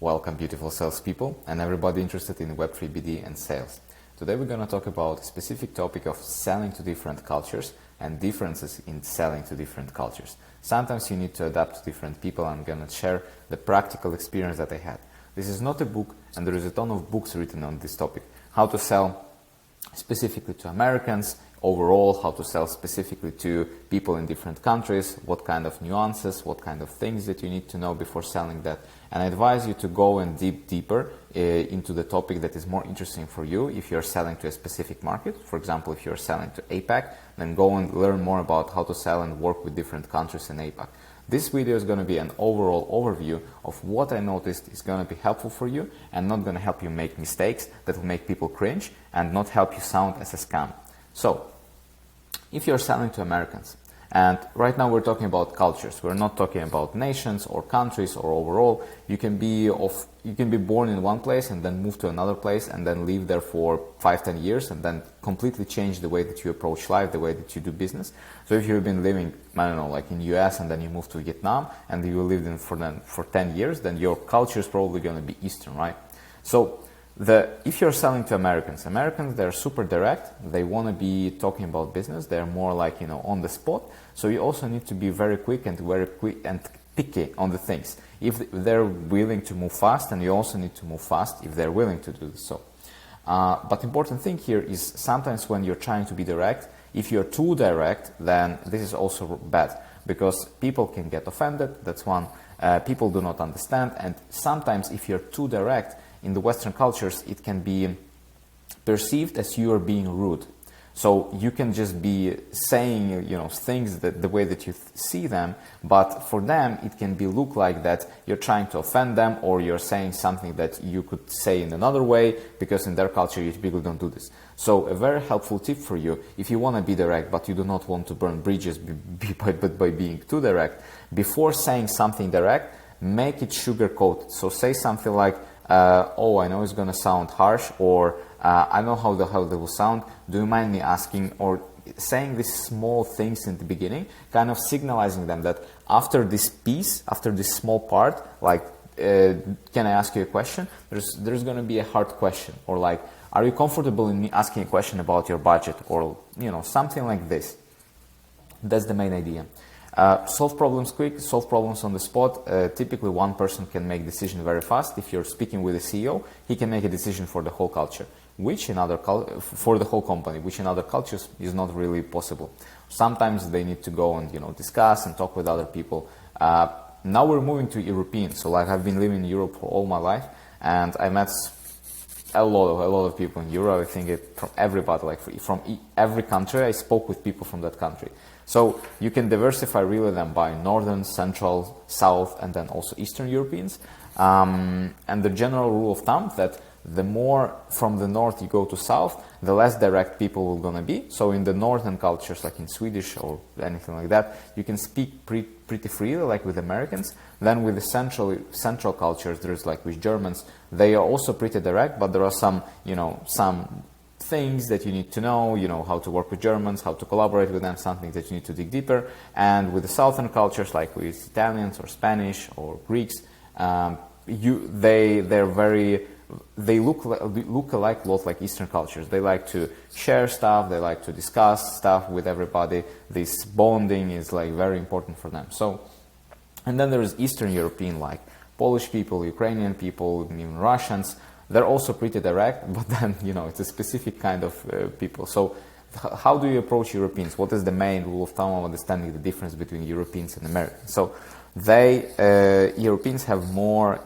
Welcome, beautiful salespeople and everybody interested in Web3 BD and sales. Today we're going to talk about a specific topic of selling to different cultures and differences in selling to different cultures. Sometimes you need to adapt to different people. I'm going to share the practical experience that I had. This is not a book, and there is a ton of books written on this topic. How to sell specifically to Americans, overall, how to sell specifically to people in different countries, what kind of nuances, what kind of things that you need to know before selling that. And I advise you to go and deeper into the topic that is more interesting for you. If you're selling to a specific market, for example, if you're selling to APAC, then go and learn more about how to sell and work with different countries in APAC. This video is going to be an overall overview of what I noticed is going to be helpful for you and not going to help you make mistakes that will make people cringe and not help you sound as a scam. So, if you're selling to Americans, and right now we're talking about cultures, we're not talking about nations or countries or overall. You can be born in one place and then move to another place and then live there for 5-10 years and then completely change the way that you approach life, the way that you do business. So if you've been living, I don't know, like in US and then you move to Vietnam and you lived in for 10 years, then your culture is probably going to be Eastern, right? So if you're selling to Americans, they're super direct. They want to be talking about business. They're more like, on the spot. So you also need to be very quick and picky on the things. If they're willing to move fast, and you also need to move fast if they're willing to do so. But important thing here is sometimes when you're trying to be direct, if you're too direct, then this is also bad because people can get offended. That's one. People do not understand. And sometimes if you're too direct, in the Western cultures, it can be perceived as you are being rude. So you can just be saying, things the way that you see them, but for them, it can look like that you're trying to offend them or you're saying something that you could say in another way because in their culture, people don't do this. So a very helpful tip for you, if you want to be direct, but you do not want to burn bridges by being too direct, before saying something direct, make it sugar-coated. So say something like, I know it's going to sound harsh, or I know how they will sound. Do you mind me asking, or saying these small things in the beginning, kind of signalizing them that after this piece, after this small part, like, can I ask you a question? There's going to be a hard question, or like, are you comfortable in me asking a question about your budget, or, something like this. That's the main idea. Solve problems quick, solve problems on the spot. Typically, one person can make decision very fast. If you're speaking with a CEO, he can make a decision for the whole culture, for the whole company, which in other cultures is not really possible. Sometimes they need to go and discuss and talk with other people. Now we're moving to Europeans. So like I've been living in Europe for all my life, and I met a lot of people in Europe. I think from everybody, like from every country. I spoke with people from that country. So you can diversify really them by Northern, Central, South, and then also Eastern Europeans. And the general rule of thumb that the more from the north you go to south, the less direct people will gonna be. So in the northern cultures, like in Swedish or anything like that, you can speak pretty freely, like with Americans. Then with the central cultures, there's like with Germans, they are also pretty direct, but there are some things that you need to know, how to work with Germans, how to collaborate with them, something that you need to dig deeper. And with the southern cultures, like with Italians or Spanish or Greeks, they look alike a lot like Eastern cultures. They like to share stuff, they like to discuss stuff with everybody. This bonding is like very important for them. So, and then there is Eastern European, like Polish people, Ukrainian people, even Russians. They're also pretty direct, but then, it's a specific kind of people. So how do you approach Europeans? What is the main rule of thumb of understanding the difference between Europeans and Americans? So Europeans have more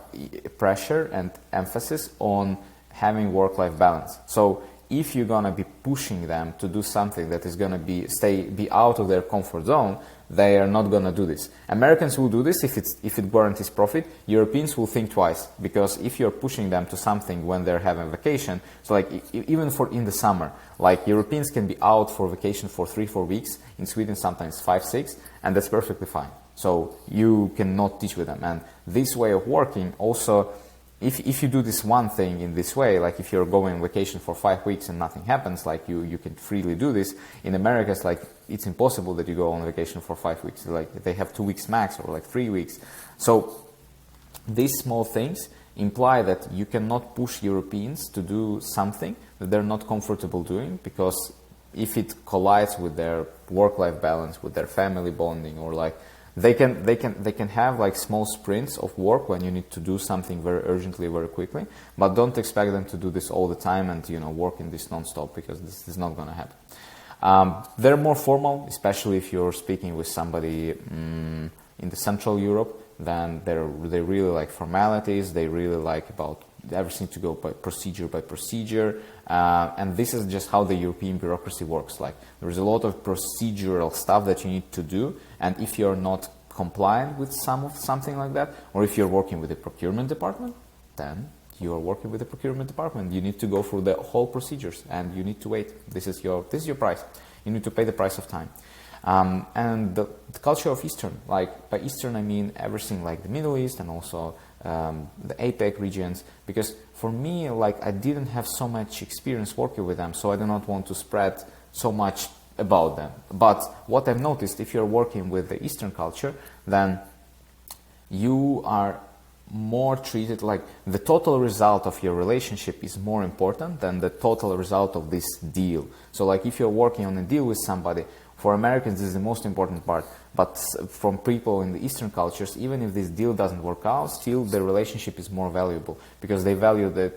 pressure and emphasis on having work-life balance. So if you're going to be pushing them to do something that is going to be out of their comfort zone, they are not going to do this. Americans will do this if it guarantees profit. Europeans will think twice, because if you're pushing them to something when they're having vacation, so like even in the summer, like Europeans can be out for vacation for 3-4 weeks, in Sweden sometimes 5-6, and that's perfectly fine. So you cannot teach with them. And this way of working also, if you do this one thing in this way, like if you're going on vacation for 5 weeks and nothing happens, like you can freely do this. In America, it's like, it's impossible that you go on vacation for 5 weeks. Like they have 2 weeks max or like 3 weeks. So these small things imply that you cannot push Europeans to do something that they're not comfortable doing, because if it collides with their work-life balance, with their family bonding, or like they can have like small sprints of work when you need to do something very urgently, very quickly, but don't expect them to do this all the time and work in this non-stop, because this is not going to happen. They're more formal, especially if you're speaking with somebody in the Central Europe. Then they really like formalities. They really like about everything to go by procedure, and this is just how the European bureaucracy works. Like, there's a lot of procedural stuff that you need to do, and if you're not compliant with something like that, or if you're working with the procurement department, then you are working with the procurement department. You need to go through the whole procedures, and you need to wait. This is your price. You need to pay the price of time. And the culture of Eastern, like by Eastern I mean everything like the Middle East and also the APEC regions, because for me, like, I didn't have so much experience working with them, so I do not want to spread so much about them. But what I've noticed, if you're working with the Eastern culture, then you are more treated like the total result of your relationship is more important than the total result of this deal. So like, if you're working on a deal with somebody, for Americans this is the most important part, but from people in the Eastern cultures, even if this deal doesn't work out, still the relationship is more valuable, because they value the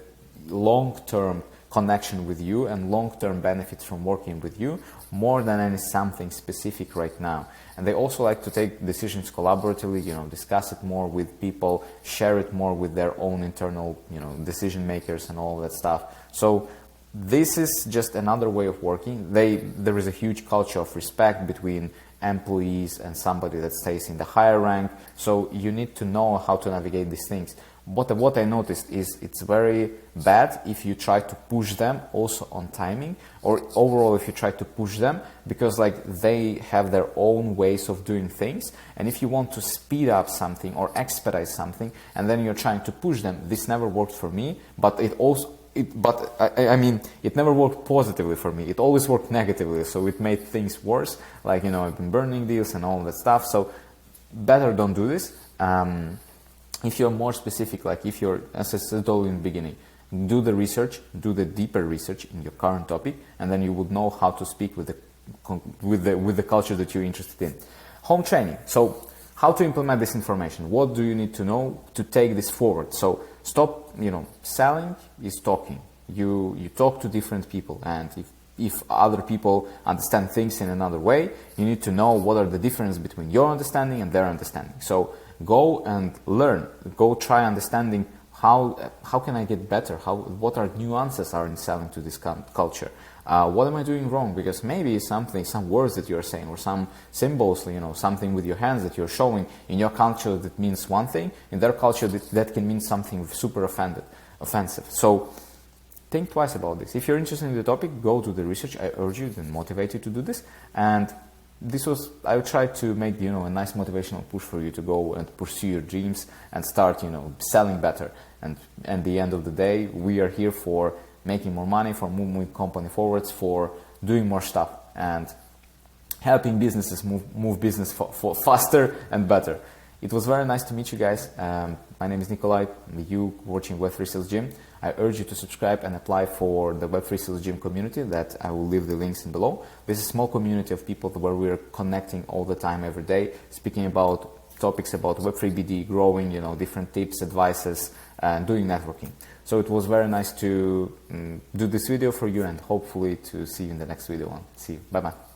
long-term connection with you and long-term benefits from working with you more than any something specific right now. And they also like to take decisions collaboratively, discuss it more with people, share it more with their own internal, decision makers and all that stuff. So this is just another way of working. There is a huge culture of respect between employees and somebody that stays in the higher rank. So you need to know how to navigate these things. What I noticed is it's very bad if you try to push them also on timing, or overall if you try to push them, because like they have their own ways of doing things. And if you want to speed up something or expedite something, and then you're trying to push them, this never worked for me, but it never worked positively for me. It always worked negatively, so it made things worse. Like, I've been burning deals and all that stuff. So better don't do this. If you're more specific, like if you're, as I told you in the beginning, do the research, do the deeper research in your current topic, and then you would know how to speak with the culture that you're interested in. Home training. So how to implement this information? What do you need to know to take this forward? So stop, selling is talking. You talk to different people, and if other people understand things in another way, you need to know what are the differences between your understanding and their understanding. So go and learn. Go try understanding how can I get better? What are nuances are in selling to this culture? What am I doing wrong? Because maybe some words that you're saying, or some symbols, something with your hands that you're showing in your culture that means one thing, in their culture that can mean something super offensive. So think twice about this. If you're interested in the topic, go do the research. I urge you and motivate you to do this. And I tried to make, a nice motivational push for you to go and pursue your dreams and start, selling better. And at the end of the day, we are here for making more money, for moving company forwards, for doing more stuff and helping businesses move business for faster and better. It was very nice to meet you guys. My name is Nicolai, you watching Web3 Sales Gym. I urge you to subscribe and apply for the Web3 Sales Gym community that I will leave the links in below. This is a small community of people where we are connecting all the time, every day, speaking about topics about Web3 BD, growing, different tips, advices, and doing networking. So it was very nice to do this video for you, and hopefully to see you in the next video. See you. Bye-bye.